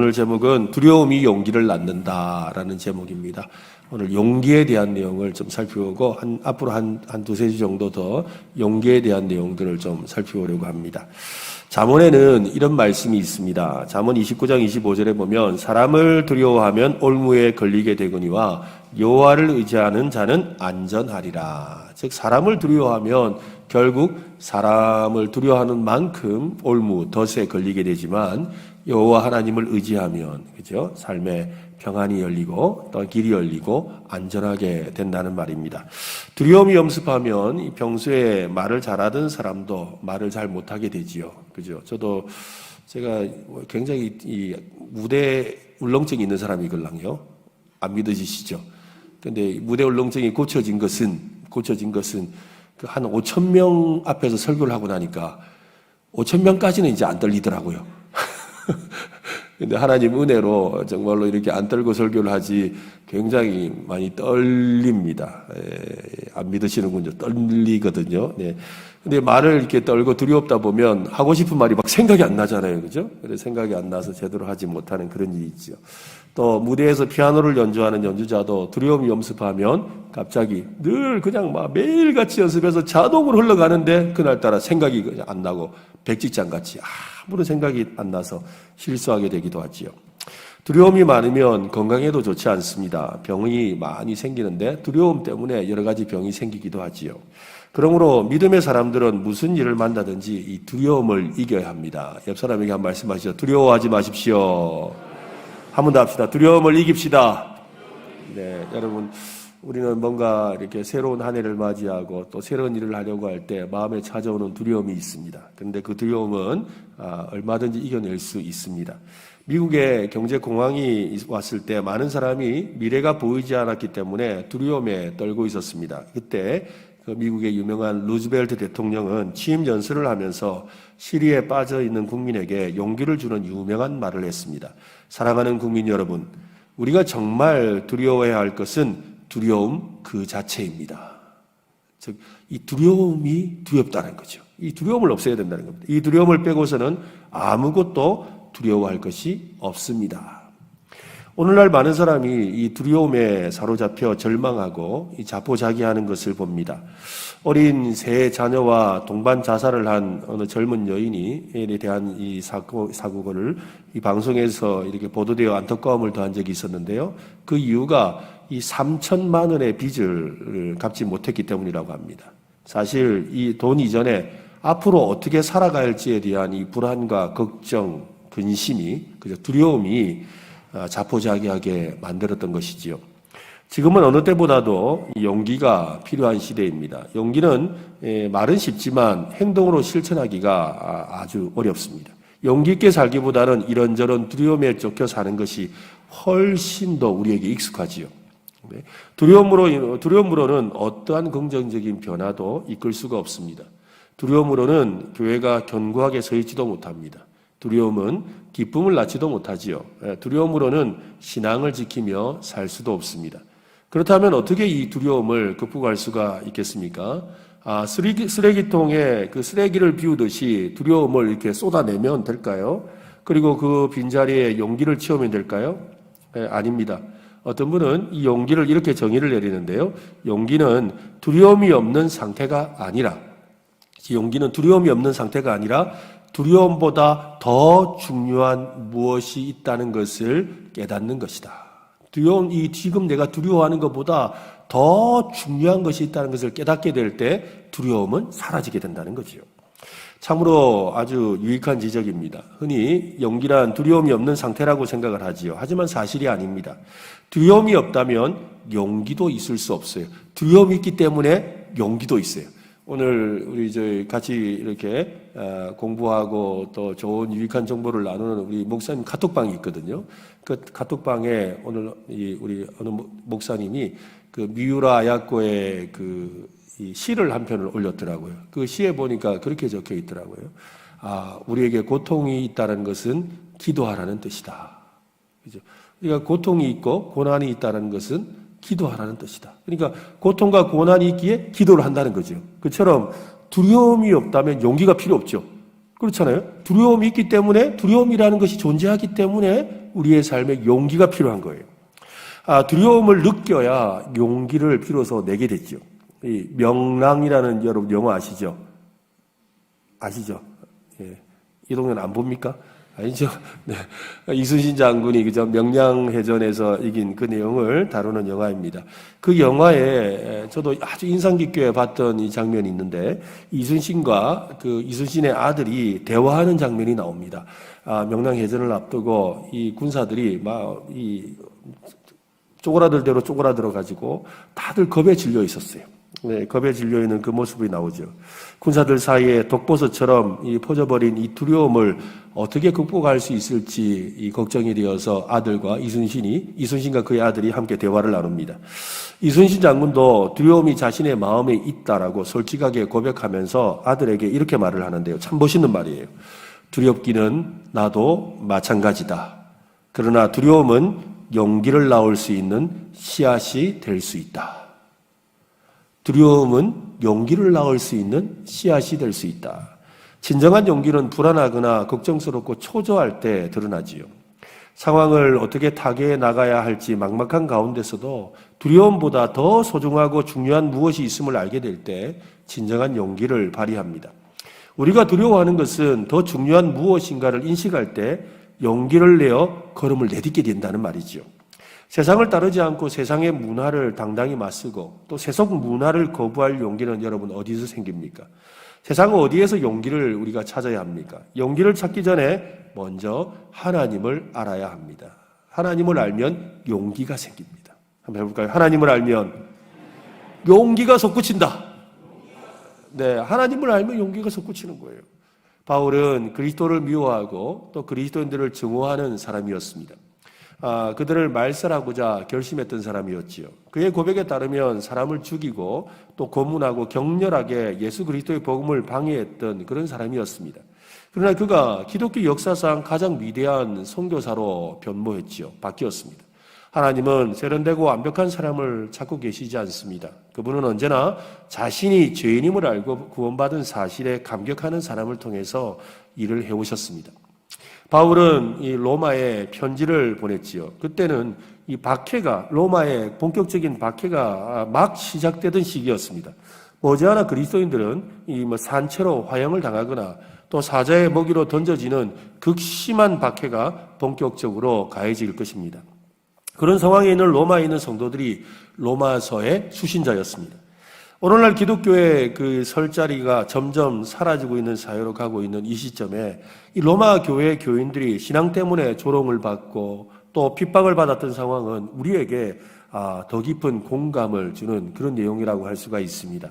오늘 제목은 두려움이 용기를 낳는다라는 제목입니다. 오늘 용기에 대한 내용을 좀 살펴보고 앞으로 한 두세 주 정도 더 용기에 대한 내용들을 좀 살펴보려고 합니다. 잠언에는 이런 말씀이 있습니다. 잠언 29장 25절에 보면 사람을 두려워하면 올무에 걸리게 되거니와 여호와를 의지하는 자는 안전하리라. 즉 사람을 두려워하면 결국 사람을 두려워하는 만큼 올무, 덫에 걸리게 되지만 여호와 하나님을 의지하면 그죠? 삶의 평안이 열리고 또 길이 열리고 안전하게 된다는 말입니다. 두려움이 엄습하면 평소에 말을 잘하던 사람도 말을 잘 못하게 되지요. 그죠? 제가 굉장히 이 무대 울렁증이 있는 사람이걸랑요. 안 믿어지시죠? 근데 무대 울렁증이 고쳐진 것은 한 5,000명 앞에서 설교를 하고 나니까 5,000명까지는 이제 안 떨리더라고요. 근데 하나님 은혜로 정말로 이렇게 안 떨고 설교를 하지 굉장히 많이 떨립니다. 안 믿으시는군요. 떨리거든요. 네. 근데 말을 이렇게 떨고 두렵다 보면 하고 싶은 말이 막 생각이 안 나잖아요. 그죠? 그래서 생각이 안 나서 제대로 하지 못하는 그런 일이 있죠. 또 무대에서 피아노를 연주하는 연주자도 두려움이 엄습하면 갑자기 늘 그냥 막 매일같이 연습해서 자동으로 흘러가는데 그날따라 생각이 안 나고 백지장같이 아무런 생각이 안 나서 실수하게 되기도 하지요. 두려움이 많으면 건강에도 좋지 않습니다. 병이 많이 생기는데 두려움 때문에 여러 가지 병이 생기기도 하지요. 그러므로 믿음의 사람들은 무슨 일을 만나든지 이 두려움을 이겨야 합니다. 옆 사람에게 한 말씀하시죠. 두려워하지 마십시오. 한 번 더 합시다. 두려움을 이깁시다. 네, 여러분 우리는 뭔가 이렇게 새로운 한 해를 맞이하고 또 새로운 일을 하려고 할 때 마음에 찾아오는 두려움이 있습니다. 그런데 그 두려움은 얼마든지 이겨낼 수 있습니다. 미국에 경제 공황이 왔을 때 많은 사람이 미래가 보이지 않았기 때문에 두려움에 떨고 있었습니다. 그때 그 미국의 유명한 루즈벨트 대통령은 취임 연설을 하면서 시리에 빠져 있는 국민에게 용기를 주는 유명한 말을 했습니다. 사랑하는 국민 여러분, 우리가 정말 두려워해야 할 것은 두려움 그 자체입니다. 즉, 이 두려움이 두렵다는 거죠. 이 두려움을 없애야 된다는 겁니다. 이 두려움을 빼고서는 아무것도 두려워할 것이 없습니다. 오늘날 많은 사람이 이 두려움에 사로잡혀 절망하고 이 자포자기하는 것을 봅니다. 어린 세 자녀와 동반 자살을 한 어느 젊은 여인에 대한 이 사고를 이 방송에서 이렇게 보도되어 안타까움을 더한 적이 있었는데요. 그 이유가 이 3천만 원의 빚을 갚지 못했기 때문이라고 합니다. 사실 이 돈 이전에 앞으로 어떻게 살아가야 할지에 대한 이 불안과 걱정, 근심이, 두려움이 자포자기하게 만들었던 것이지요. 지금은 어느 때보다도 용기가 필요한 시대입니다. 용기는 말은 쉽지만 행동으로 실천하기가 아주 어렵습니다. 용기 있게 살기보다는 이런저런 두려움에 쫓겨 사는 것이 훨씬 더 우리에게 익숙하지요. 두려움으로는 어떠한 긍정적인 변화도 이끌 수가 없습니다. 두려움으로는 교회가 견고하게 서 있지도 못합니다. 두려움은 기쁨을 낳지도 못하지요. 두려움으로는 신앙을 지키며 살 수도 없습니다. 그렇다면 어떻게 이 두려움을 극복할 수가 있겠습니까? 쓰레기통에 그 쓰레기를 비우듯이 두려움을 이렇게 쏟아내면 될까요? 그리고 그 빈자리에 용기를 채우면 될까요? 아닙니다. 어떤 분은 이 용기를 이렇게 정의를 내리는데요. 용기는 두려움이 없는 상태가 아니라 두려움보다 더 중요한 무엇이 있다는 것을 깨닫는 것이다. 지금 내가 두려워하는 것보다 더 중요한 것이 있다는 것을 깨닫게 될 때 두려움은 사라지게 된다는 거지요. 참으로 아주 유익한 지적입니다. 흔히 용기란 두려움이 없는 상태라고 생각을 하지요. 하지만 사실이 아닙니다. 두려움이 없다면 용기도 있을 수 없어요. 두려움이 있기 때문에 용기도 있어요. 오늘 우리 같이 이렇게 공부하고 또 좋은 유익한 정보를 나누는 우리 목사님 카톡방이 있거든요. 그 카톡방에 오늘 우리 어느 목사님이 그 미우라 아야코의 이 시를 한 편을 올렸더라고요. 그 시에 보니까 그렇게 적혀 있더라고요. 우리에게 고통이 있다는 것은 기도하라는 뜻이다. 그죠? 그러니까 고통이 있고 고난이 있다는 것은 기도하라는 뜻이다. 그러니까 고통과 고난이 있기에 기도를 한다는 거죠. 그처럼 두려움이 없다면 용기가 필요 없죠. 그렇잖아요. 두려움이 있기 때문에 두려움이라는 것이 존재하기 때문에 우리의 삶에 용기가 필요한 거예요. 두려움을 느껴야 용기를 비로소 내게 됐죠. 이 명랑이라는 여러분 영화 아시죠? 아시죠? 예. 이 동네는 안 봅니까? 아니죠? 네. 이순신 장군이 그저 명량해전에서 이긴 그 내용을 다루는 영화입니다. 그 영화에 저도 아주 인상 깊게 봤던 이 장면이 있는데 이순신과 그 이순신의 아들이 대화하는 장면이 나옵니다. 명량해전을 앞두고 이 군사들이 막 이 쪼그라들 대로 쪼그라들어 가지고 다들 겁에 질려 있었어요. 네, 겁에 질려 있는 그 모습이 나오죠. 군사들 사이에 독버섯처럼 이 퍼져버린 이 두려움을 어떻게 극복할 수 있을지 이 걱정이 되어서 아들과 이순신과 그의 아들이 함께 대화를 나눕니다. 이순신 장군도 두려움이 자신의 마음에 있다라고 솔직하게 고백하면서 아들에게 이렇게 말을 하는데요. 참 멋있는 말이에요. 두렵기는 나도 마찬가지다. 그러나 두려움은 용기를 낳을 수 있는 씨앗이 될 수 있다. 두려움은 용기를 낳을 수 있는 씨앗이 될 수 있다. 진정한 용기는 불안하거나 걱정스럽고 초조할 때 드러나지요. 상황을 어떻게 타개해 나가야 할지 막막한 가운데서도 두려움보다 더 소중하고 중요한 무엇이 있음을 알게 될 때 진정한 용기를 발휘합니다. 우리가 두려워하는 것은 더 중요한 무엇인가를 인식할 때 용기를 내어 걸음을 내딛게 된다는 말이죠. 세상을 따르지 않고 세상의 문화를 당당히 맞서고 또 세속 문화를 거부할 용기는 여러분 어디서 생깁니까? 세상 어디에서 용기를 우리가 찾아야 합니까? 용기를 찾기 전에 먼저 하나님을 알아야 합니다. 하나님을 알면 용기가 생깁니다. 한번 해볼까요? 하나님을 알면 용기가 솟구친다. 네, 하나님을 알면 용기가 솟구치는 거예요. 바울은 그리스도를 미워하고 또 그리스도인들을 증오하는 사람이었습니다. 그들을 말살하고자 결심했던 사람이었지요. 그의 고백에 따르면 사람을 죽이고 또 고문하고 격렬하게 예수 그리스도의 복음을 방해했던 그런 사람이었습니다. 그러나 그가 기독교 역사상 가장 위대한 선교사로 변모했지요. 바뀌었습니다. 하나님은 세련되고 완벽한 사람을 찾고 계시지 않습니다. 그분은 언제나 자신이 죄인임을 알고 구원받은 사실에 감격하는 사람을 통해서 일을 해오셨습니다. 바울은 이 로마에 편지를 보냈지요. 그때는 이 박해가, 로마의 본격적인 박해가 막 시작되던 시기였습니다. 머지않아 그리스도인들은 이 산채로 화형을 당하거나 또 사자의 먹이로 던져지는 극심한 박해가 본격적으로 가해질 것입니다. 그런 상황에 있는 로마에 있는 성도들이 로마서의 수신자였습니다. 오늘날 기독교의 그 설 자리가 점점 사라지고 있는 사회로 가고 있는 이 시점에 이 로마 교회 교인들이 신앙 때문에 조롱을 받고 또 핍박을 받았던 상황은 우리에게 더 깊은 공감을 주는 그런 내용이라고 할 수가 있습니다.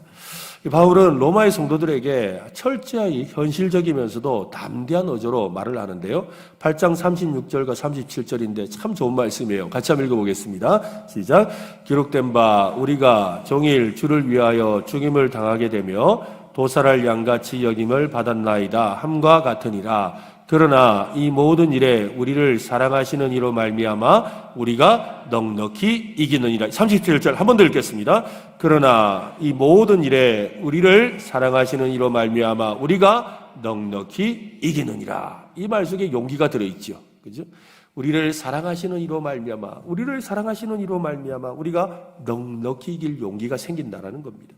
바울은 로마의 성도들에게 철저히 현실적이면서도 담대한 어조로 말을 하는데요. 8장 36절과 37절인데 참 좋은 말씀이에요. 같이 한번 읽어보겠습니다. 시작. 기록된 바 우리가 종일 주를 위하여 죽임을 당하게 되며 도살할 양같이 여김을 받았나이다 함과 같으니라. 그러나 이 모든 일에 우리를 사랑하시는 이로 말미암아 우리가 넉넉히 이기느니라. 37절 한 번 더 읽겠습니다. 그러나 이 모든 일에 우리를 사랑하시는 이로 말미암아 우리가 넉넉히 이기느니라. 이 말 속에 용기가 들어있죠. 그죠? 우리를 사랑하시는 이로 말미암아 우리가 넉넉히 이길 용기가 생긴다라는 겁니다.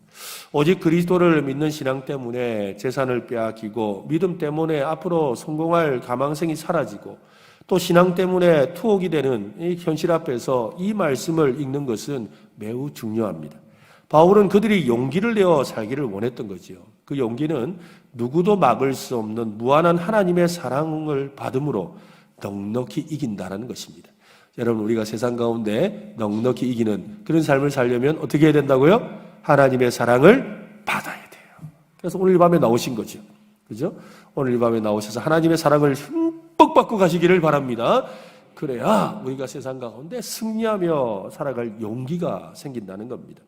오직 그리스도를 믿는 신앙 때문에 재산을 빼앗기고 믿음 때문에 앞으로 성공할 가망성이 사라지고 또 신앙 때문에 투옥이 되는 이 현실 앞에서 이 말씀을 읽는 것은 매우 중요합니다. 바울은 그들이 용기를 내어 살기를 원했던 거지요. 그 용기는 누구도 막을 수 없는 무한한 하나님의 사랑을 받음으로 넉넉히 이긴다라는 것입니다. 여러분, 우리가 세상 가운데 넉넉히 이기는 그런 삶을 살려면 어떻게 해야 된다고요? 하나님의 사랑을 받아야 돼요. 그래서 오늘 이 밤에 나오신 거죠. 그죠? 오늘 이 밤에 나오셔서 하나님의 사랑을 흠뻑 받고 가시기를 바랍니다. 그래야 우리가 세상 가운데 승리하며 살아갈 용기가 생긴다는 겁니다.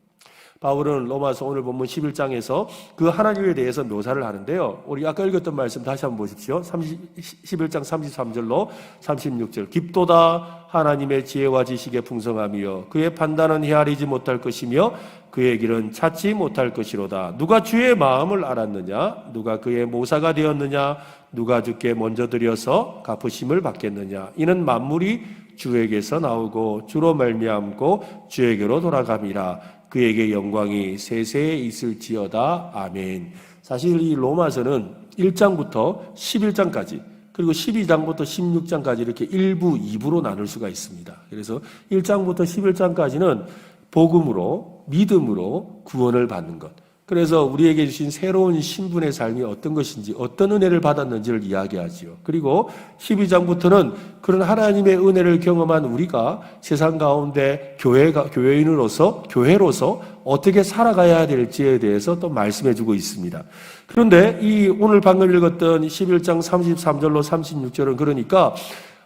바울은 로마서 오늘 본문 11장에서 그 하나님에 대해서 묘사를 하는데요. 우리 아까 읽었던 말씀 다시 한번 보십시오. 11장 33절로 36절. 깊도다 하나님의 지혜와 지식에 풍성하며 그의 판단은 헤아리지 못할 것이며 그의 길은 찾지 못할 것이로다. 누가 주의 마음을 알았느냐? 누가 그의 모사가 되었느냐? 누가 주께 먼저 드려서 갚으심을 받겠느냐? 이는 만물이 주에게서 나오고 주로 말미암고 주에게로 돌아감이라. 그에게 영광이 세세에 있을지어다. 아멘. 사실 이 로마서는 1장부터 11장까지 그리고 12장부터 16장까지 이렇게 1부, 2부로 나눌 수가 있습니다. 그래서 1장부터 11장까지는 복음으로, 믿음으로 구원을 받는 것. 그래서 우리에게 주신 새로운 신분의 삶이 어떤 것인지, 어떤 은혜를 받았는지를 이야기하지요. 그리고 12장부터는 그런 하나님의 은혜를 경험한 우리가 세상 가운데 교회인으로서, 교회로서 어떻게 살아가야 될지에 대해서 또 말씀해 주고 있습니다. 그런데 이 오늘 방금 읽었던 11장 33절로 36절은 그러니까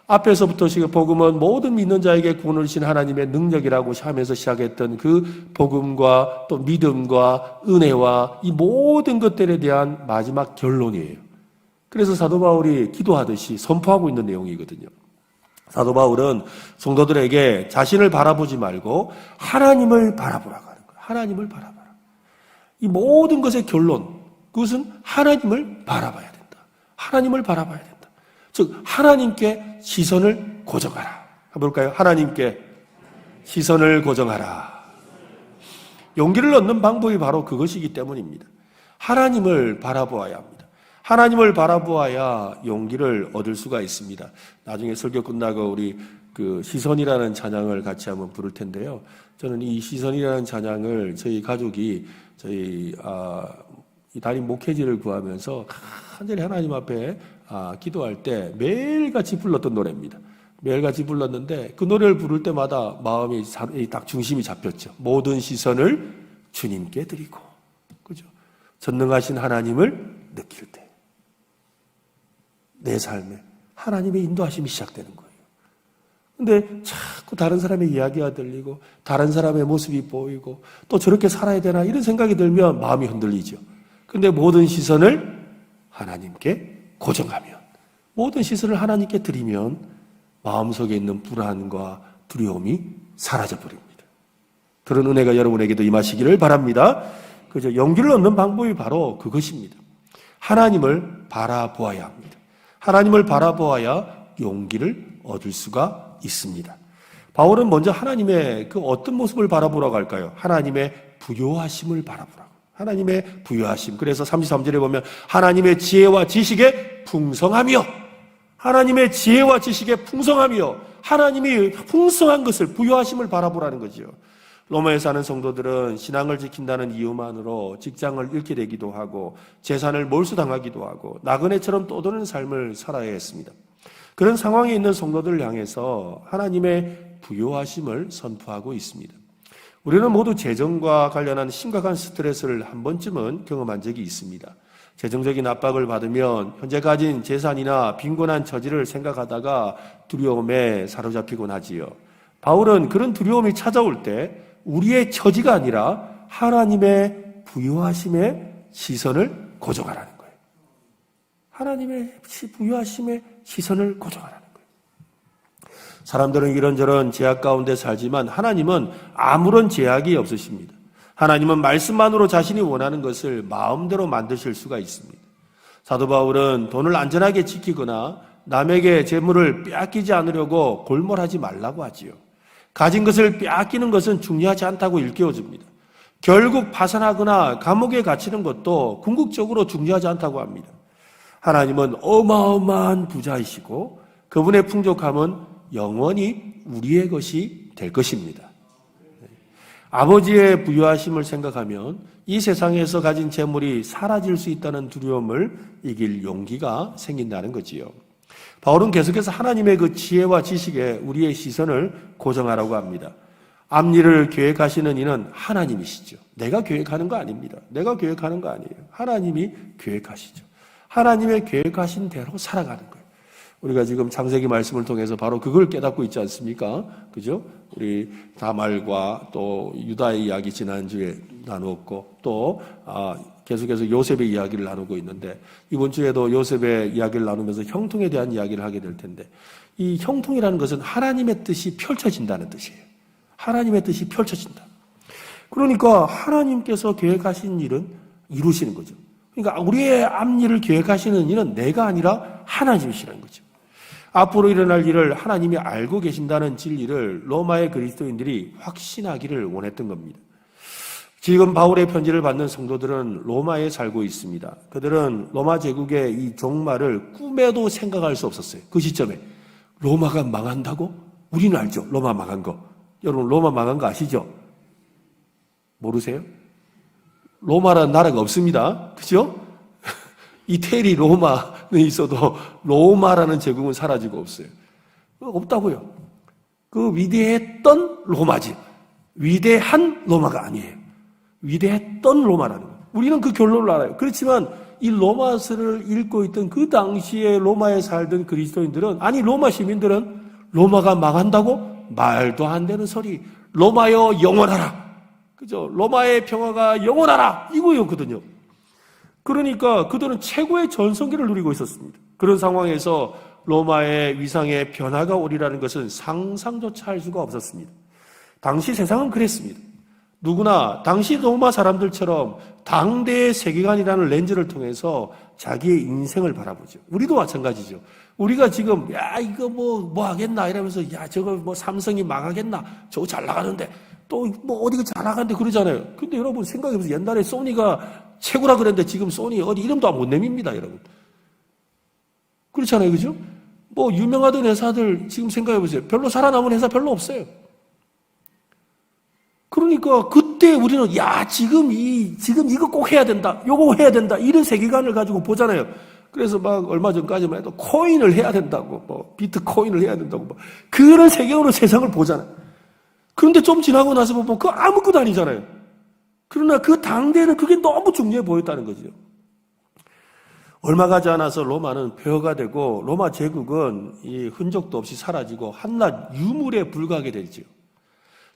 앞에서부터 지금 복음은 모든 믿는 자에게 구원을 주신 하나님의 능력이라고 하면서 시작했던 그 복음과 또 믿음과 은혜와 이 모든 것들에 대한 마지막 결론이에요. 그래서 사도 바울이 기도하듯이 선포하고 있는 내용이거든요. 사도 바울은 성도들에게 자신을 바라보지 말고 하나님을 바라보라고 하는 거예요. 하나님을 바라봐라. 이 모든 것의 결론, 그것은 하나님을 바라봐야 된다. 하나님을 바라봐야 된다. 즉 하나님께 시선을 고정하라. 한번 볼까요? 하나님께 시선을 고정하라. 용기를 얻는 방법이 바로 그것이기 때문입니다. 하나님을 바라보아야 합니다. 하나님을 바라보아야 용기를 얻을 수가 있습니다. 나중에 설교 끝나고 우리 그 시선이라는 찬양을 같이 한번 부를 텐데요. 저는 이 시선이라는 찬양을 저희 가족이 이 담임 목회지를 구하면서 간절히 하나님 앞에 기도할 때 매일같이 불렀던 노래입니다. 매일같이 불렀는데 그 노래를 부를 때마다 마음이 딱 중심이 잡혔죠. 모든 시선을 주님께 드리고, 그죠? 전능하신 하나님을 느낄 때 내 삶에 하나님의 인도하심이 시작되는 거예요. 근데 자꾸 다른 사람의 이야기가 들리고 다른 사람의 모습이 보이고 또 저렇게 살아야 되나 이런 생각이 들면 마음이 흔들리죠. 근데 모든 시선을 하나님께 고정하면, 모든 시선을 하나님께 드리면 마음속에 있는 불안과 두려움이 사라져버립니다. 그런 은혜가 여러분에게도 임하시기를 바랍니다. 그죠? 용기를 얻는 방법이 바로 그것입니다. 하나님을 바라보아야 합니다. 하나님을 바라보아야 용기를 얻을 수가 있습니다. 바울은 먼저 하나님의 그 어떤 모습을 바라보라고 할까요? 하나님의 부요하심을 바라보라고. 하나님의 부요하심. 그래서 33절에 보면 하나님의 지혜와 지식에 풍성하며, 하나님의 지혜와 지식에 풍성하며, 하나님이 풍성한 것을, 부요하심을 바라보라는 거죠. 로마에 사는 성도들은 신앙을 지킨다는 이유만으로 직장을 잃게 되기도 하고 재산을 몰수당하기도 하고 나그네처럼 떠도는 삶을 살아야 했습니다. 그런 상황에 있는 성도들을 향해서 하나님의 부요하심을 선포하고 있습니다. 우리는 모두 재정과 관련한 심각한 스트레스를 한 번쯤은 경험한 적이 있습니다. 재정적인 압박을 받으면 현재 가진 재산이나 빈곤한 처지를 생각하다가 두려움에 사로잡히곤 하지요. 바울은 그런 두려움이 찾아올 때 우리의 처지가 아니라 하나님의 부요하심의 시선을 고정하라는 거예요. 하나님의 부요하심의 시선을 고정하라는 거예요. 사람들은 이런저런 제약 가운데 살지만 하나님은 아무런 제약이 없으십니다. 하나님은 말씀만으로 자신이 원하는 것을 마음대로 만드실 수가 있습니다. 사도 바울은 돈을 안전하게 지키거나 남에게 재물을 빼앗기지 않으려고 골몰하지 말라고 하지요. 가진 것을 빼앗기는 것은 중요하지 않다고 일깨워줍니다. 결국 파산하거나 감옥에 갇히는 것도 궁극적으로 중요하지 않다고 합니다. 하나님은 어마어마한 부자이시고 그분의 풍족함은 영원히 우리의 것이 될 것입니다. 아버지의 부유하심을 생각하면 이 세상에서 가진 재물이 사라질 수 있다는 두려움을 이길 용기가 생긴다는 거지요. 바울은 계속해서 하나님의 그 지혜와 지식에 우리의 시선을 고정하라고 합니다. 앞일을 계획하시는 이는 하나님이시죠. 내가 계획하는 거 아닙니다. 내가 계획하는 거 아니에요. 하나님이 계획하시죠. 하나님의 계획하신 대로 살아가는 거예요. 우리가 지금 창세기 말씀을 통해서 바로 그걸 깨닫고 있지 않습니까? 그죠? 우리 다말과 또 유다의 이야기 지난주에 나누었고 또 계속해서 요셉의 이야기를 나누고 있는데 이번 주에도 요셉의 이야기를 나누면서 형통에 대한 이야기를 하게 될 텐데 이 형통이라는 것은 하나님의 뜻이 펼쳐진다는 뜻이에요. 하나님의 뜻이 펼쳐진다. 그러니까 하나님께서 계획하신 일은 이루시는 거죠. 그러니까 우리의 앞일을 계획하시는 일은 내가 아니라 하나님이시라는 거죠. 앞으로 일어날 일을 하나님이 알고 계신다는 진리를 로마의 그리스도인들이 확신하기를 원했던 겁니다. 지금 바울의 편지를 받는 성도들은 로마에 살고 있습니다. 그들은 로마 제국의 이 종말을 꿈에도 생각할 수 없었어요. 그 시점에 로마가 망한다고? 우리는 알죠. 로마 망한 거. 여러분 로마 망한 거 아시죠? 모르세요? 로마라는 나라가 없습니다. 그죠? 이태리 로마는 있어도 로마라는 제국은 사라지고 없어요. 없다고요. 그 위대했던 로마지. 위대한 로마가 아니에요. 위대했던 로마라는 거예요. 우리는 그 결론을 알아요. 그렇지만 이 로마서를 읽고 있던 그 당시에 로마에 살던 그리스도인들은 아니 로마 시민들은 로마가 망한다고? 말도 안 되는 소리. 로마여 영원하라. 그죠? 로마의 평화가 영원하라. 이거였거든요. 그러니까 그들은 최고의 전성기를 누리고 있었습니다. 그런 상황에서 로마의 위상에 변화가 오리라는 것은 상상조차 할 수가 없었습니다. 당시 세상은 그랬습니다. 누구나 당시 로마 사람들처럼 당대의 세계관이라는 렌즈를 통해서 자기의 인생을 바라보죠. 우리도 마찬가지죠. 우리가 지금 야 이거 뭐 하겠나 이러면서 야 저거 뭐 삼성이 망하겠나 저거 잘 나가는데 또 뭐 어디가 잘 나가는데 그러잖아요. 근데 여러분 생각해보세요. 옛날에 소니가 최고라 그랬는데 지금 소니 어디 이름도 못 내밉니다, 여러분. 그렇잖아요, 그죠? 뭐 유명하던 회사들 지금 생각해보세요. 별로 살아남은 회사 별로 없어요. 그러니까 그때 우리는 야 지금 이거 꼭 해야 된다, 요거 해야 된다 이런 세계관을 가지고 보잖아요. 그래서 막 얼마 전까지만 해도 코인을 해야 된다고, 뭐 비트코인을 해야 된다고, 뭐 그런 세계관으로 세상을 보잖아요. 그런데 좀 지나고 나서 보면 그거 아무것도 아니잖아요. 그러나 그 당대에는 그게 너무 중요해 보였다는 거죠. 얼마 가지 않아서 로마는 폐허가 되고 로마 제국은 이 흔적도 없이 사라지고 한낱 유물에 불과하게 되죠.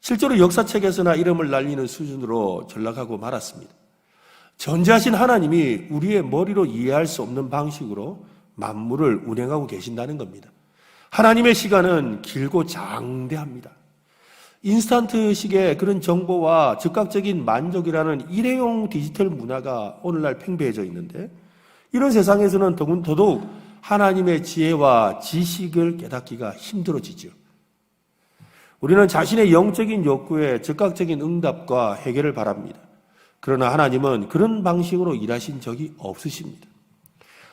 실제로 역사책에서나 이름을 날리는 수준으로 전락하고 말았습니다. 전지하신 하나님이 우리의 머리로 이해할 수 없는 방식으로 만물을 운행하고 계신다는 겁니다. 하나님의 시간은 길고 장대합니다. 인스턴트식의 그런 정보와 즉각적인 만족이라는 일회용 디지털 문화가 오늘날 팽배해져 있는데 이런 세상에서는 더더욱 하나님의 지혜와 지식을 깨닫기가 힘들어지죠. 우리는 자신의 영적인 욕구에 즉각적인 응답과 해결을 바랍니다. 그러나 하나님은 그런 방식으로 일하신 적이 없으십니다.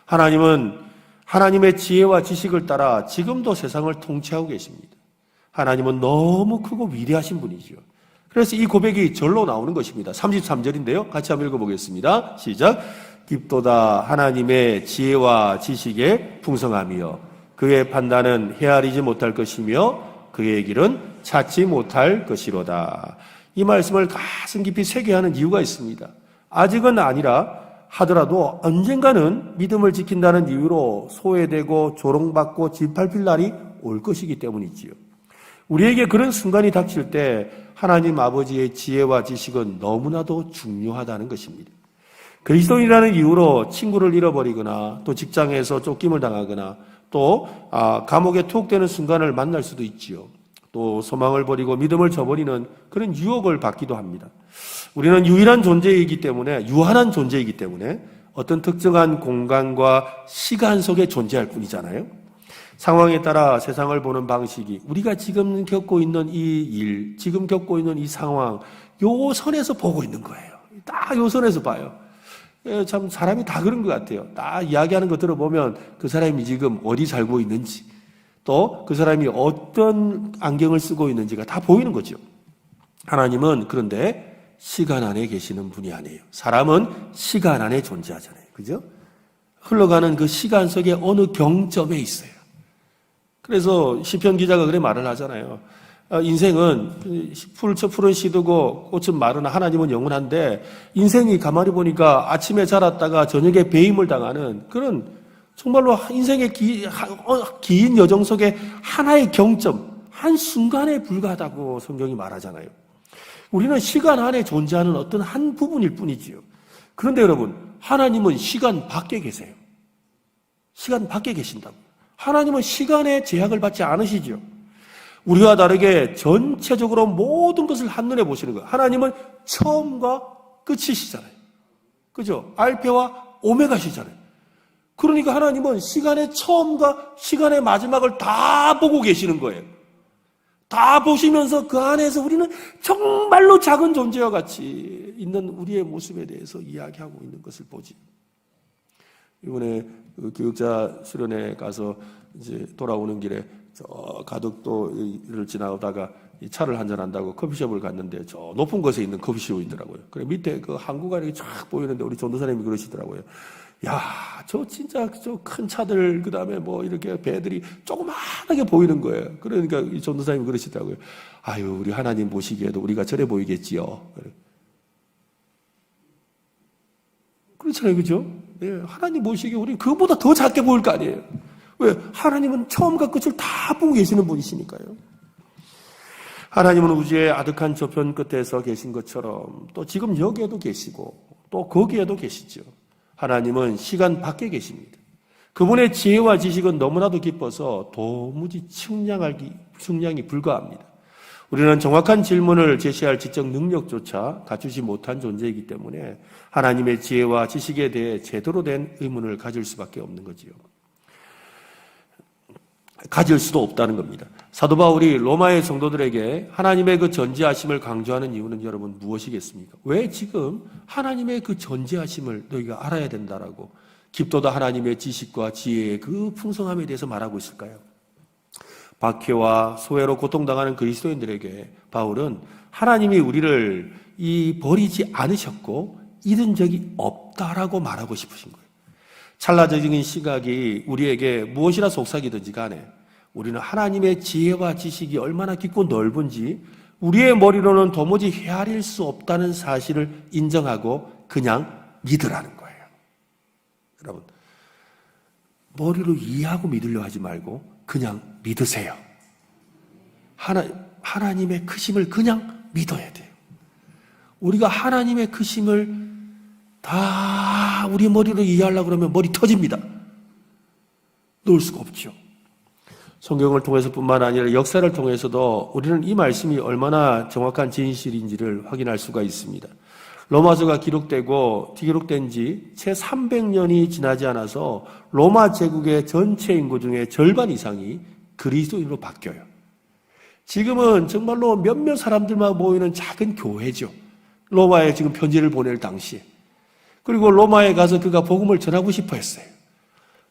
하나님은 하나님의 지혜와 지식을 따라 지금도 세상을 통치하고 계십니다. 하나님은 너무 크고 위대하신 분이죠. 그래서 이 고백이 절로 나오는 것입니다. 33절인데요. 같이 한번 읽어보겠습니다. 시작. 깊도다 하나님의 지혜와 지식에 풍성하며 그의 판단은 헤아리지 못할 것이며 그의 길은 찾지 못할 것이로다. 이 말씀을 가슴 깊이 새겨하는 이유가 있습니다. 아직은 아니라 하더라도 언젠가는 믿음을 지킨다는 이유로 소외되고 조롱받고 짓밟힐 날이 올 것이기 때문이지요. 우리에게 그런 순간이 닥칠 때 하나님 아버지의 지혜와 지식은 너무나도 중요하다는 것입니다. 그리스도인이라는 이유로 친구를 잃어버리거나 또 직장에서 쫓김을 당하거나 또 감옥에 투옥되는 순간을 만날 수도 있지요. 또 소망을 버리고 믿음을 저버리는 그런 유혹을 받기도 합니다. 우리는 유한한 존재이기 때문에 어떤 특정한 공간과 시간 속에 존재할 뿐이잖아요. 상황에 따라 세상을 보는 방식이 우리가 지금 겪고 있는 이 일, 지금 겪고 있는 이 상황, 요 선에서 보고 있는 거예요. 딱 요 선에서 봐요. 참 사람이 다 그런 것 같아요. 딱 이야기하는 거 들어보면 그 사람이 지금 어디 살고 있는지 또 그 사람이 어떤 안경을 쓰고 있는지가 다 보이는 거죠. 하나님은 그런데 시간 안에 계시는 분이 아니에요. 사람은 시간 안에 존재하잖아요. 그죠? 흘러가는 그 시간 속에 어느 경점에 있어요. 그래서 시편 기자가 그래 말을 하잖아요. 인생은 푸른 씨드고 꽃은 마르나 하나님은 영원한데 인생이 가만히 보니까 아침에 자랐다가 저녁에 배임을 당하는 그런 정말로 인생의 긴 여정 속에 하나의 경점, 한순간에 불과하다고 성경이 말하잖아요. 우리는 시간 안에 존재하는 어떤 한 부분일 뿐이지요. 그런데 여러분, 하나님은 시간 밖에 계세요. 시간 밖에 계신다고. 하나님은 시간의 제약을 받지 않으시죠. 우리와 다르게 전체적으로 모든 것을 한눈에 보시는 거예요. 하나님은 처음과 끝이시잖아요. 그죠? 알파와 오메가시잖아요. 그러니까 하나님은 시간의 처음과 시간의 마지막을 다 보고 계시는 거예요. 다 보시면서 그 안에서 우리는 정말로 작은 존재와 같이 있는 우리의 모습에 대해서 이야기하고 있는 것을 보지. 이번에 그 교육자 수련회 가서 이제 돌아오는 길에 저 가덕도를 지나오다가 이 차를 한잔 한다고 커피숍을 갔는데 저 높은 곳에 있는 커피숍이더라고요. 그래 밑에 그 항구가 이렇게 쫙 보이는데 우리 전도사님이 그러시더라고요. 야, 저 진짜 저 큰 차들 그다음에 뭐 이렇게 배들이 조그마하게 보이는 거예요. 그러니까 이 전도사님이 그러시더라고요. 아유, 우리 하나님 보시기에도 우리가 저래 보이겠지요. 그렇잖아요, 그죠? 예, 하나님 보시기에 우리는 그보다 더 작게 보일 거 아니에요. 왜? 하나님은 처음과 끝을 다 보고 계시는 분이시니까요. 하나님은 우주의 아득한 저편 끝에서 계신 것처럼 또 지금 여기에도 계시고 또 거기에도 계시죠. 하나님은 시간 밖에 계십니다. 그분의 지혜와 지식은 너무나도 깊어서 도무지 측량이 불가합니다. 우리는 정확한 질문을 제시할 지적 능력조차 갖추지 못한 존재이기 때문에 하나님의 지혜와 지식에 대해 제대로 된 의문을 가질 수밖에 없는 거지요. 가질 수도 없다는 겁니다. 사도 바울이 로마의 성도들에게 하나님의 그 전지하심을 강조하는 이유는 여러분 무엇이겠습니까? 왜 지금 하나님의 그 전지하심을 너희가 알아야 된다라고 깊도다 하나님의 지식과 지혜의 그 풍성함에 대해서 말하고 있을까요? 박해와 소외로 고통당하는 그리스도인들에게 바울은 하나님이 우리를 버리지 않으셨고 잃은 적이 없다라고 말하고 싶으신 거예요. 찰나적인 시각이 우리에게 무엇이나 속삭이든지 간에 우리는 하나님의 지혜와 지식이 얼마나 깊고 넓은지 우리의 머리로는 도무지 헤아릴 수 없다는 사실을 인정하고 그냥 믿으라는 거예요. 여러분, 머리로 이해하고 믿으려 하지 말고 그냥 믿으세요. 하나님의 크심을 그냥 믿어야 돼요. 우리가 하나님의 크심을 다 우리 머리로 이해하려고 그러면 머리 터집니다. 놓을 수가 없죠. 성경을 통해서뿐만 아니라 역사를 통해서도 우리는 이 말씀이 얼마나 정확한 진실인지를 확인할 수가 있습니다. 로마서가 기록된 지 채 300년이 지나지 않아서 로마 제국의 전체 인구 중에 절반 이상이 그리스도인으로 바뀌어요. 지금은 정말로 몇몇 사람들만 모이는 작은 교회죠. 로마에 지금 편지를 보낼 당시에. 그리고 로마에 가서 그가 복음을 전하고 싶어 했어요.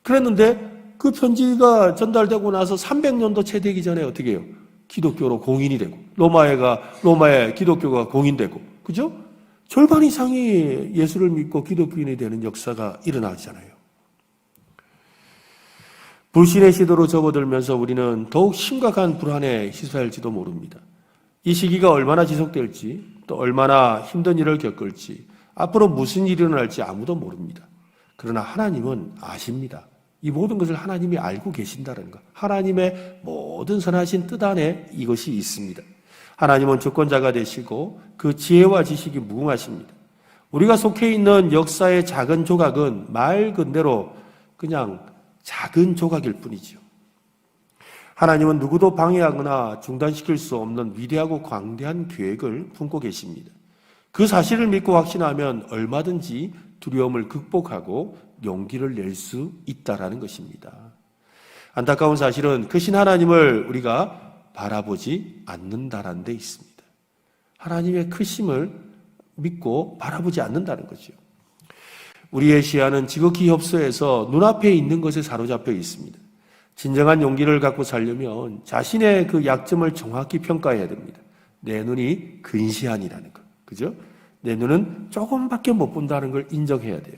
그랬는데 그 편지가 전달되고 나서 300년도 채 되기 전에 어떻게 해요? 기독교로 공인이 되고 로마의 기독교가 공인되고 그죠? 절반 이상이 예수를 믿고 기독교인이 되는 역사가 일어나잖아요. 불신의 시도로 접어들면서 우리는 더욱 심각한 불안에 시달릴지도 모릅니다. 이 시기가 얼마나 지속될지 또 얼마나 힘든 일을 겪을지 앞으로 무슨 일이 일어날지 아무도 모릅니다. 그러나 하나님은 아십니다. 이 모든 것을 하나님이 알고 계신다는 것. 하나님의 모든 선하신 뜻 안에 이것이 있습니다. 하나님은 주권자가 되시고 그 지혜와 지식이 무궁하십니다. 우리가 속해 있는 역사의 작은 조각은 말 그대로 그냥 작은 조각일 뿐이죠. 하나님은 누구도 방해하거나 중단시킬 수 없는 위대하고 광대한 계획을 품고 계십니다. 그 사실을 믿고 확신하면 얼마든지 두려움을 극복하고 용기를 낼 수 있다라는 것입니다. 안타까운 사실은 크신 하나님을 우리가 바라보지 않는다라는 데 있습니다. 하나님의 크심을 믿고 바라보지 않는다는 거죠. 우리의 시야는 지극히 협소해서 눈앞에 있는 것에 사로잡혀 있습니다. 진정한 용기를 갖고 살려면 자신의 그 약점을 정확히 평가해야 됩니다. 내 눈이 근시안이라는 것. 그죠? 내 눈은 조금밖에 못 본다는 걸 인정해야 돼요.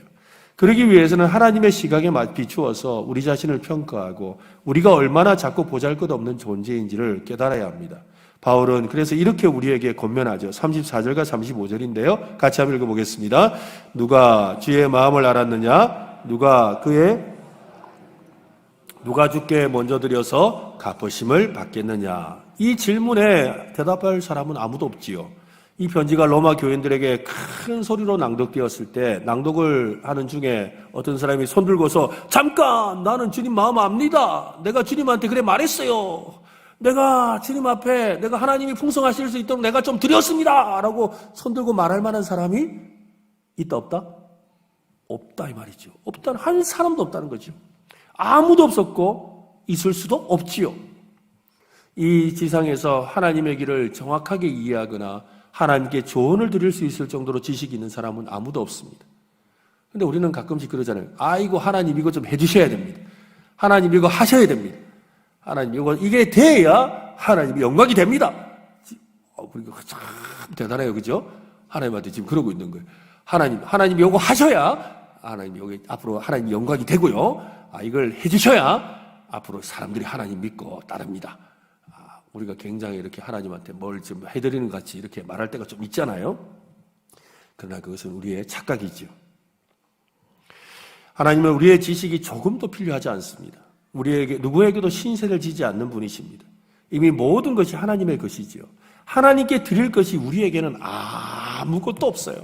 그러기 위해서는 하나님의 시각에 비추어서 우리 자신을 평가하고 우리가 얼마나 작고 보잘것없는 존재인지를 깨달아야 합니다. 바울은 그래서 이렇게 우리에게 권면하죠. 34절과 35절인데요. 같이 한번 읽어보겠습니다. 누가 주의 마음을 알았느냐? 누가 주께 먼저 드려서 갚으심을 받겠느냐? 이 질문에 대답할 사람은 아무도 없지요. 이 편지가 로마 교인들에게 큰 소리로 낭독되었을 때 낭독을 하는 중에 어떤 사람이 손 들고서 잠깐 나는 주님 마음 압니다. 내가 주님한테 그래 말했어요. 내가 주님 앞에 내가 하나님이 풍성하실 수 있도록 내가 좀 드렸습니다. 라고 손 들고 말할 만한 사람이 있다 없다? 없다 이 말이죠. 없다 한 사람도 없다는 거죠. 아무도 없었고 있을 수도 없지요. 이 지상에서 하나님의 길을 정확하게 이해하거나 하나님께 조언을 드릴 수 있을 정도로 지식이 있는 사람은 아무도 없습니다. 근데 우리는 가끔씩 그러잖아요. 아이고 하나님 이거 좀 해주셔야 됩니다. 하나님 이거 하셔야 됩니다. 하나님 이게 돼야 하나님이 영광이 됩니다. 우리가 참 대단해요, 그죠? 하나님한테 지금 그러고 있는 거예요. 하나님 이거 하셔야 하나님 여기 앞으로 하나님 영광이 되고요. 이걸 해주셔야 앞으로 사람들이 하나님 믿고 따릅니다. 우리가 굉장히 이렇게 하나님한테 뭘 좀 해드리는 것 같이 이렇게 말할 때가 좀 있잖아요. 그러나 그것은 우리의 착각이죠. 하나님은 우리의 지식이 조금도 필요하지 않습니다. 누구에게도 신세를 지지 않는 분이십니다. 이미 모든 것이 하나님의 것이지요. 하나님께 드릴 것이 우리에게는 아무것도 없어요.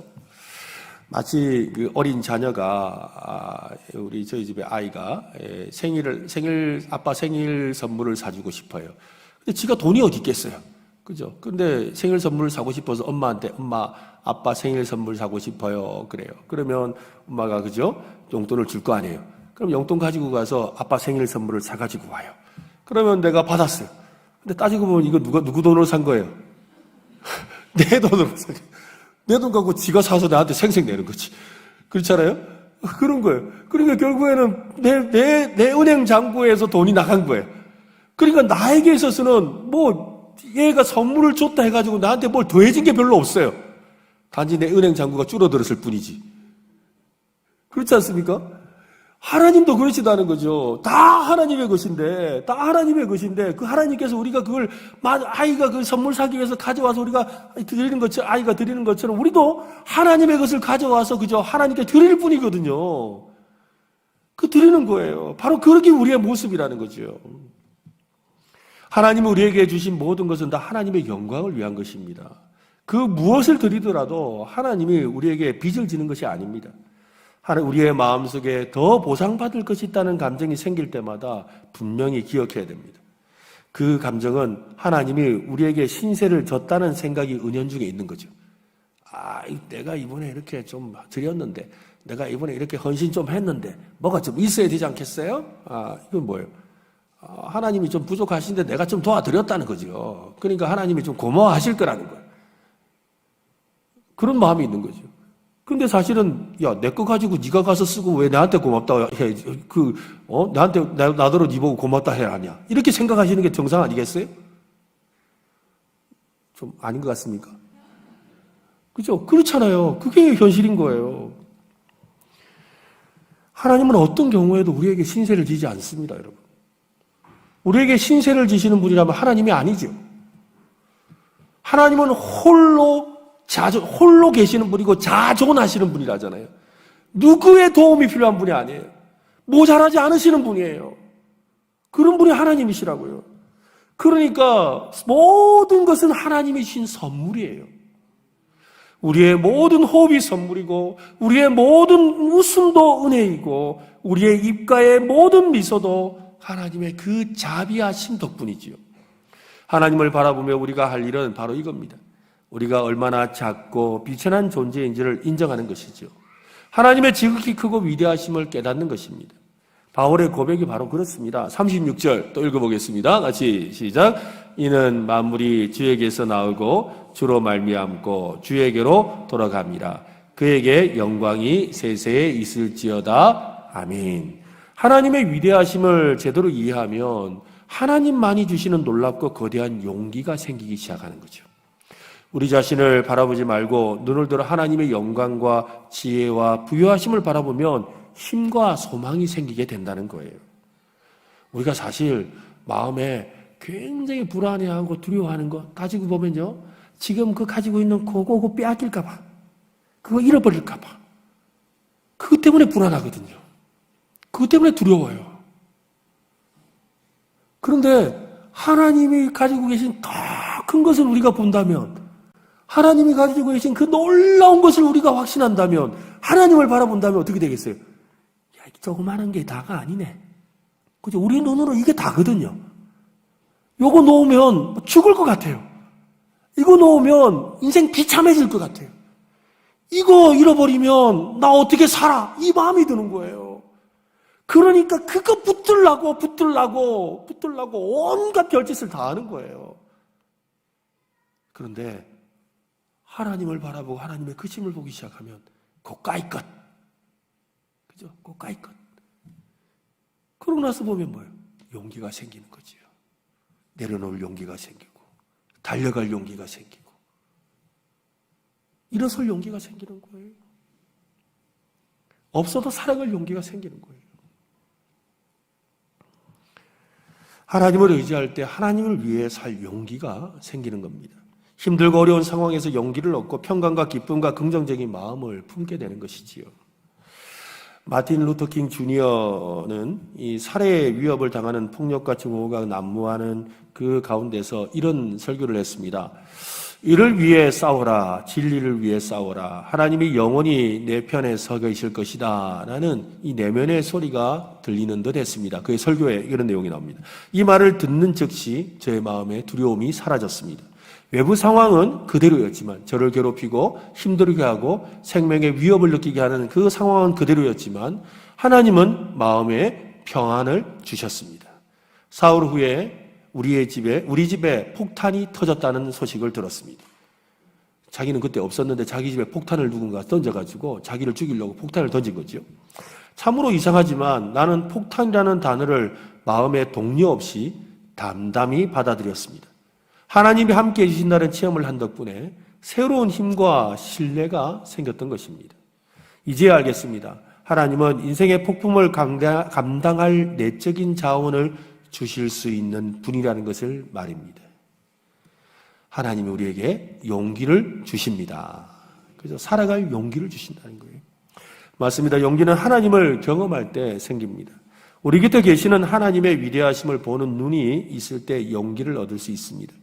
마치 그 어린 자녀가 저희 집의 아이가 아빠 생일 선물을 사주고 싶어요. 근데 지가 돈이 어디 있겠어요, 그죠? 근데 생일 선물을 사고 싶어서 엄마한테 아빠 생일 선물 사고 싶어요. 그래요. 그러면 엄마가 그죠? 용돈을 줄 거 아니에요. 그럼 용돈 가지고 가서 아빠 생일 선물을 사가지고 와요. 그러면 내가 받았어요. 근데 따지고 보면 이거 누구 돈으로 산 거예요? 내 돈으로 산 거예요. 내 돈 갖고 지가 사서 나한테 생색 내는 거지. 그렇잖아요? 그런 거예요. 그러니까 결국에는 내 은행 잔고에서 돈이 나간 거예요. 그러니까 나에게 있어서는 얘가 선물을 줬다 해가지고 나한테 뭘 더해진 게 별로 없어요. 단지 내 은행 잔고가 줄어들었을 뿐이지. 그렇지 않습니까? 하나님도 그렇지도 않은 거죠. 다 하나님의 것인데 그 하나님께서 우리가 그걸 아이가 그 선물 사기 위해서 가져와서 우리가 아이가 드리는 것처럼 우리도 하나님의 것을 가져와서 그저 하나님께 드릴 뿐이거든요. 그 드리는 거예요. 바로 그렇게 우리의 모습이라는 거죠. 하나님이 우리에게 주신 모든 것은 다 하나님의 영광을 위한 것입니다. 그 무엇을 드리더라도 하나님이 우리에게 빚을 지는 것이 아닙니다. 우리의 마음속에 더 보상받을 것이 있다는 감정이 생길 때마다 분명히 기억해야 됩니다. 그 감정은 하나님이 우리에게 신세를 졌다는 생각이 은연중에 있는 거죠. 내가 이번에 이렇게 좀 드렸는데, 내가 이번에 이렇게 헌신 좀 했는데 뭐가 좀 있어야 되지 않겠어요? 이건 뭐예요? 하나님이 좀 부족하신데 내가 좀 도와드렸다는 거죠. 그러니까 하나님이 좀 고마워하실 거라는 거예요. 그런 마음이 있는 거죠. 근데 사실은 내 거 가지고 네가 가서 쓰고 왜 나한테 고맙다 해? 나한테 나더러 네 보고 고맙다 해야 하냐? 이렇게 생각하시는 게 정상 아니겠어요? 좀 아닌 것 같습니까? 그죠? 그렇잖아요. 그게 현실인 거예요. 하나님은 어떤 경우에도 우리에게 신세를 지지 않습니다, 여러분. 우리에게 신세를 지시는 분이라면 하나님이 아니죠. 하나님은 홀로 계시는 분이고 자존하시는 분이라잖아요. 누구의 도움이 필요한 분이 아니에요. 모자라지 않으시는 분이에요. 그런 분이 하나님이시라고요. 그러니까 모든 것은 하나님이 주신 선물이에요. 우리의 모든 호흡이 선물이고 우리의 모든 웃음도 은혜이고 우리의 입가의 모든 미소도 하나님의 그 자비하심 덕분이지요. 하나님을 바라보며 우리가 할 일은 바로 이겁니다. 우리가 얼마나 작고 비천한 존재인지를 인정하는 것이죠. 하나님의 지극히 크고 위대하심을 깨닫는 것입니다. 바울의 고백이 바로 그렇습니다. 36절 또 읽어보겠습니다. 같이 시작. 이는 만물이 주에게서 나오고 주로 말미암고 주에게로 돌아갑니다. 그에게 영광이 세세에 있을지어다. 아멘. 하나님의 위대하심을 제대로 이해하면 하나님만이 주시는 놀랍고 거대한 용기가 생기기 시작하는 거죠. 우리 자신을 바라보지 말고 눈을 들어 하나님의 영광과 지혜와 부유하심을 바라보면 힘과 소망이 생기게 된다는 거예요. 우리가 사실 마음에 굉장히 불안해하고 두려워하는 거 따지고 보면요. 지금 그 가지고 있는 그거 빼앗길까 봐. 그거 잃어버릴까 봐. 그것 때문에 불안하거든요. 그것 때문에 두려워요. 그런데 하나님이 가지고 계신 더 큰 것을 우리가 본다면 하나님이 가지고 계신 그 놀라운 것을 우리가 확신한다면, 하나님을 바라본다면 어떻게 되겠어요? 야, 조그마한 게 다가 아니네. 그죠? 우리 눈으로 이게 다거든요. 요거 놓으면 죽을 것 같아요. 이거 놓으면 인생 비참해질 것 같아요. 이거 잃어버리면 나 어떻게 살아? 이 마음이 드는 거예요. 그러니까 그거 붙들라고 온갖 별짓을 다 하는 거예요. 그런데 하나님을 바라보고 하나님의 크심을 보기 시작하면 고까이 것. 그죠? 고까이 것. 그러고 나서 보면 뭐예요? 용기가 생기는 거지요. 내려놓을 용기가 생기고, 달려갈 용기가 생기고, 일어설 용기가 생기는 거예요. 없어도 살아갈 용기가 생기는 거예요. 하나님을 의지할 때 하나님을 위해 살 용기가 생기는 겁니다. 힘들고 어려운 상황에서 용기를 얻고 평강과 기쁨과 긍정적인 마음을 품게 되는 것이지요. 마틴 루터 킹 주니어는 이 살해의 위협을 당하는 폭력과 증오가 난무하는 그 가운데서 이런 설교를 했습니다. 이를 위해 싸워라. 진리를 위해 싸워라. 하나님이 영원히 내 편에 서 계실 것이다. 라는 이 내면의 소리가 들리는 듯 했습니다. 그의 설교에 이런 내용이 나옵니다. 이 말을 듣는 즉시 저의 마음에 두려움이 사라졌습니다. 외부 상황은 그대로였지만, 저를 괴롭히고 힘들게 하고 생명의 위협을 느끼게 하는 그 상황은 그대로였지만 하나님은 마음에 평안을 주셨습니다. 사흘 후에 우리 집에 폭탄이 터졌다는 소식을 들었습니다. 자기는 그때 없었는데 자기 집에 폭탄을 누군가 던져가지고 자기를 죽이려고 폭탄을 던진 거죠. 참으로 이상하지만 나는 폭탄이라는 단어를 마음에 동요 없이 담담히 받아들였습니다. 하나님이 함께 해주신다는 체험을 한 덕분에 새로운 힘과 신뢰가 생겼던 것입니다. 이제야 알겠습니다. 하나님은 인생의 폭풍을 감당할 내적인 자원을 주실 수 있는 분이라는 것을 말입니다. 하나님이 우리에게 용기를 주십니다. 그래서 살아갈 용기를 주신다는 거예요. 맞습니다. 용기는 하나님을 경험할 때 생깁니다. 우리 곁에 계시는 하나님의 위대하심을 보는 눈이 있을 때 용기를 얻을 수 있습니다.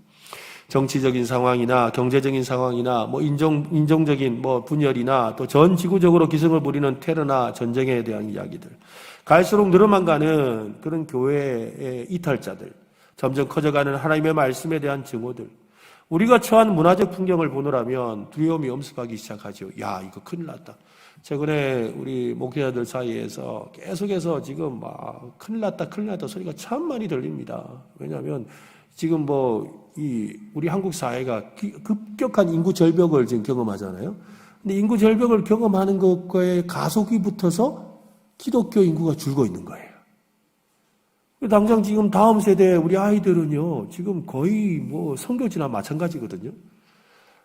정치적인 상황이나 경제적인 상황이나 인종적인 분열이나 또 전 지구적으로 기승을 부리는 테러나 전쟁에 대한 이야기들, 갈수록 늘어만 가는 그런 교회의 이탈자들, 점점 커져가는 하나님의 말씀에 대한 증오들, 우리가 처한 문화적 풍경을 보노라면 두려움이 엄습하기 시작하죠. 야, 이거 큰일 났다. 최근에 우리 목회자들 사이에서 계속해서 지금 막 큰일 났다 소리가 참 많이 들립니다. 왜냐하면 지금 우리 한국 사회가 급격한 인구 절벽을 지금 경험하잖아요. 근데 인구 절벽을 경험하는 것과의 가속이 붙어서 기독교 인구가 줄고 있는 거예요. 당장 지금 다음 세대 우리 아이들은요, 지금 거의 선교지나 마찬가지거든요.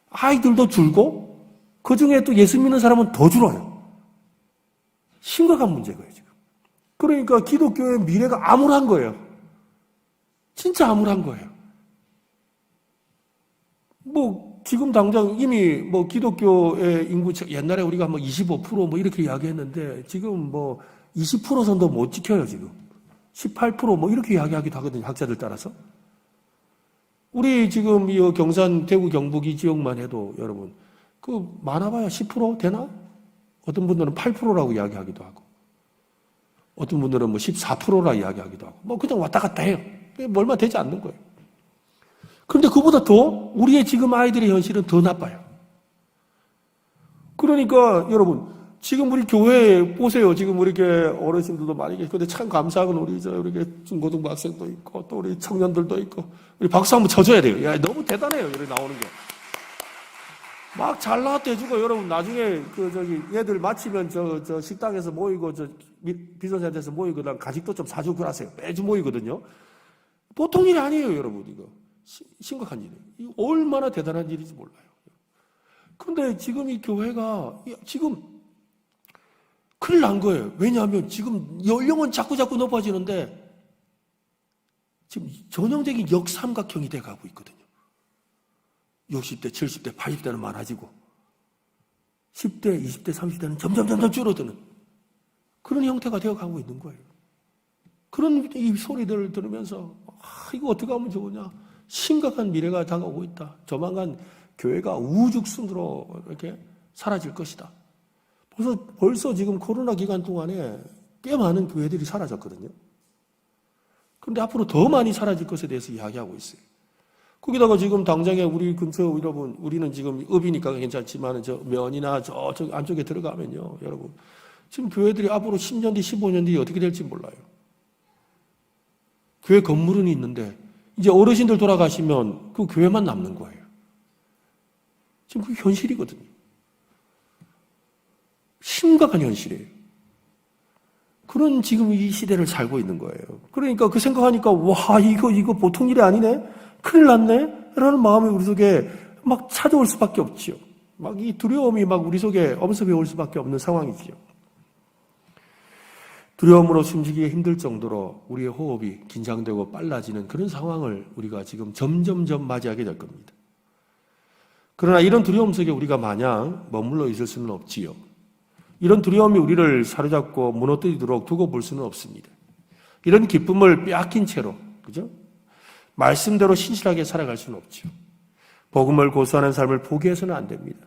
아이들도 줄고, 그 중에 또 예수 믿는 사람은 더 줄어요. 심각한 문제고요, 지금. 그러니까 기독교의 미래가 암울한 거예요. 진짜 암울한 거예요. 지금 당장 이미 기독교의 인구, 옛날에 우리가 25% 이렇게 이야기했는데, 지금 20% 정도 못 지켜요, 지금. 18% 이렇게 이야기하기도 하거든요, 학자들 따라서. 우리 지금 이 경산, 대구, 경북 이 지역만 해도 여러분, 많아봐야 10% 되나? 어떤 분들은 8%라고 이야기하기도 하고, 어떤 분들은 14%라 이야기하기도 하고, 그냥 왔다 갔다 해요. 얼마 되지 않는 거예요. 그런데 그보다 더 우리의 지금 아이들의 현실은 더 나빠요. 그러니까 여러분, 지금 우리 교회에 보세요. 지금 우리 어르신들도 많이 계시고, 근데 참 감사한 건 우리 중고등부 학생도 있고, 또 우리 청년들도 있고, 우리 박수 한번 쳐줘야 돼요. 야, 너무 대단해요. 여기 나오는 게. 막 잘 나왔다 해주고, 여러분, 나중에 얘들 마치면 식당에서 모이고, 비선센터에서 모이고, 간식도 좀 사주고 그러세요. 매주 모이거든요. 보통 일이 아니에요, 여러분, 이거. 심각한 일이에요. 이거 얼마나 대단한 일인지 몰라요. 그런데 지금 이 교회가, 지금, 큰일 난 거예요. 왜냐하면 지금 연령은 자꾸 높아지는데, 지금 전형적인 역삼각형이 돼가고 있거든요. 60대, 70대, 80대는 많아지고, 10대, 20대, 30대는 점점 줄어드는 그런 형태가 되어가고 있는 거예요. 그런 이 소리들을 들으면서 이거 어떻게 하면 좋으냐? 심각한 미래가 다가오고 있다. 조만간 교회가 우죽순으로 이렇게 사라질 것이다. 벌써 지금 코로나 기간 동안에 꽤 많은 교회들이 사라졌거든요. 그런데 앞으로 더 많이 사라질 것에 대해서 이야기하고 있어요. 거기다가 지금 당장에 우리 근처 여러분, 우리는 지금 읍이니까 괜찮지만 저 면이나 저쪽 안쪽에 들어가면요, 여러분 지금 교회들이 앞으로 10년 뒤, 15년 뒤 어떻게 될지 몰라요. 교회 건물은 있는데 이제 어르신들 돌아가시면 그 교회만 남는 거예요. 지금 그게 현실이거든요. 심각한 현실이에요. 그런 지금 이 시대를 살고 있는 거예요. 그러니까 그 생각하니까 와 이거 보통 일이 아니네? 큰일 났네? 라는 마음이 우리 속에 막 찾아올 수밖에 없지요. 막 이 두려움이 막 우리 속에 엄습해 올 수밖에 없는 상황이지요. 두려움으로 숨쉬기 힘들 정도로 우리의 호흡이 긴장되고 빨라지는 그런 상황을 우리가 지금 점점점 맞이하게 될 겁니다. 그러나 이런 두려움 속에 우리가 마냥 머물러 있을 수는 없지요. 이런 두려움이 우리를 사로잡고 무너뜨리도록 두고 볼 수는 없습니다. 이런 기쁨을 빼앗긴 채로, 그죠? 말씀대로 신실하게 살아갈 수는 없죠. 복음을 고수하는 삶을 포기해서는 안 됩니다.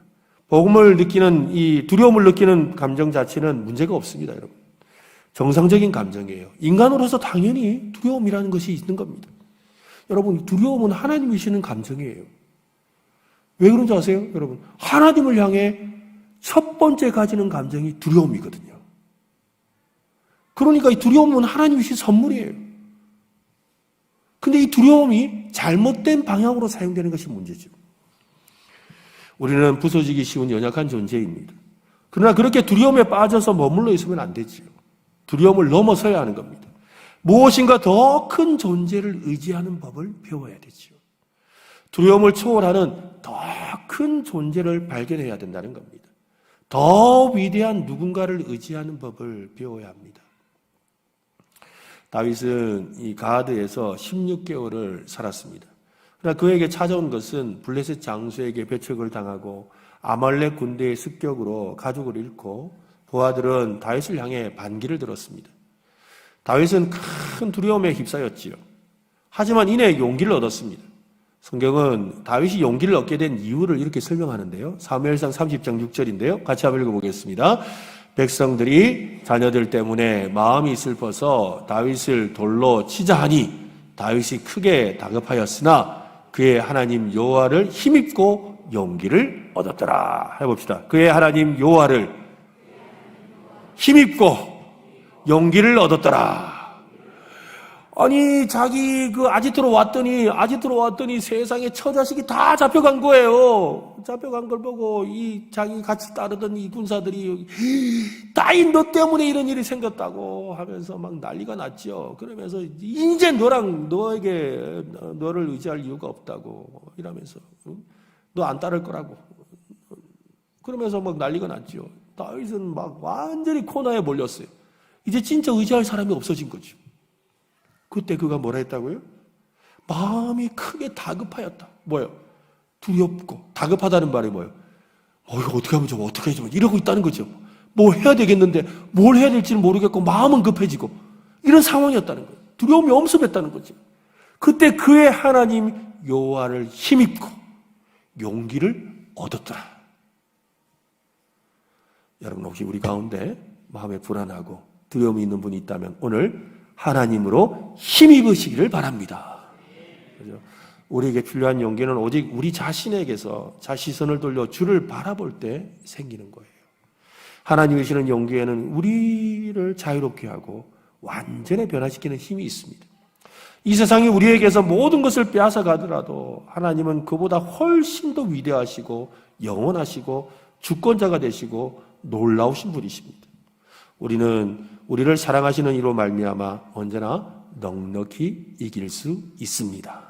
복음을 느끼는 이 두려움을 느끼는 감정 자체는 문제가 없습니다, 여러분. 정상적인 감정이에요. 인간으로서 당연히 두려움이라는 것이 있는 겁니다. 여러분, 두려움은 하나님이 주시는 감정이에요. 왜 그런지 아세요? 여러분, 하나님을 향해 첫 번째 가지는 감정이 두려움이거든요. 그러니까 이 두려움은 하나님이 주신 선물이에요. 근데 이 두려움이 잘못된 방향으로 사용되는 것이 문제죠. 우리는 부서지기 쉬운 연약한 존재입니다. 그러나 그렇게 두려움에 빠져서 머물러 있으면 안 되지요. 두려움을 넘어서야 하는 겁니다. 무엇인가 더 큰 존재를 의지하는 법을 배워야 되지요. 두려움을 초월하는 더 큰 존재를 발견해야 된다는 겁니다. 더 위대한 누군가를 의지하는 법을 배워야 합니다. 다윗은 이 가드에서 16개월을 살았습니다. 그러나 그에게 찾아온 것은 블레셋 장수에게 배척을 당하고 아말렉 군대의 습격으로 가족을 잃고 부하들은 다윗을 향해 반기를 들었습니다. 다윗은 큰 두려움에 휩싸였지요. 하지만 이내 용기를 얻었습니다. 성경은 다윗이 용기를 얻게 된 이유를 이렇게 설명하는데요. 사무엘상 30장 6절인데요. 같이 한번 읽어보겠습니다. 백성들이 자녀들 때문에 마음이 슬퍼서 다윗을 돌로 치자 하니 다윗이 크게 다급하였으나 그의 하나님 여호와를 힘입고 용기를 얻었더라. 해봅시다. 그의 하나님 여호와를 힘입고 용기를 얻었더라. 아니 자기 그 아지트로 왔더니 세상에 처자식이 다 잡혀간 거예요. 잡혀간 걸 보고 이 자기 같이 따르던 이 군사들이 따인 너 때문에 이런 일이 생겼다고 하면서 막 난리가 났죠. 그러면서 이제 너에게 너를 의지할 이유가 없다고 이러면서 너 안 따를 거라고 그러면서 막 난리가 났죠. 다윗은 막 완전히 코너에 몰렸어요. 이제 진짜 의지할 사람이 없어진 거죠. 그때 그가 뭐라 했다고요? 마음이 크게 다급하였다. 뭐예요? 두렵고 다급하다는 말이 뭐예요? 이거 어떻게 하면 좋아? 어떻게 해야 좋아? 이러고 있다는 거죠. 뭐 해야 되겠는데 뭘 해야 될지는 모르겠고 마음은 급해지고 이런 상황이었다는 거예요. 두려움이 엄습했다는 거죠. 그때 그의 하나님 여호와를 힘입고 용기를 얻었더라. 여러분 혹시 우리 가운데 마음에 불안하고 두려움이 있는 분이 있다면 오늘 하나님으로 힘입으시기를 바랍니다. 그렇죠? 우리에게 필요한 용기는 오직 우리 자신에게서 시선을 돌려 주를 바라볼 때 생기는 거예요. 하나님이 주시는 용기에는 우리를 자유롭게 하고 완전히 변화시키는 힘이 있습니다. 이 세상이 우리에게서 모든 것을 빼앗아 가더라도 하나님은 그보다 훨씬 더 위대하시고 영원하시고 주권자가 되시고 놀라우신 분이십니다. 우리는 우리를 사랑하시는 이로 말미암아 언제나 넉넉히 이길 수 있습니다.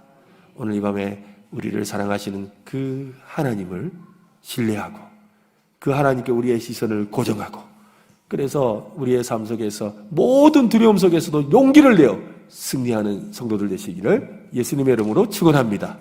오늘 이 밤에 우리를 사랑하시는 그 하나님을 신뢰하고 그 하나님께 우리의 시선을 고정하고 그래서 우리의 삶 속에서 모든 두려움 속에서도 용기를 내어 승리하는 성도들 되시기를 예수님의 이름으로 축원합니다.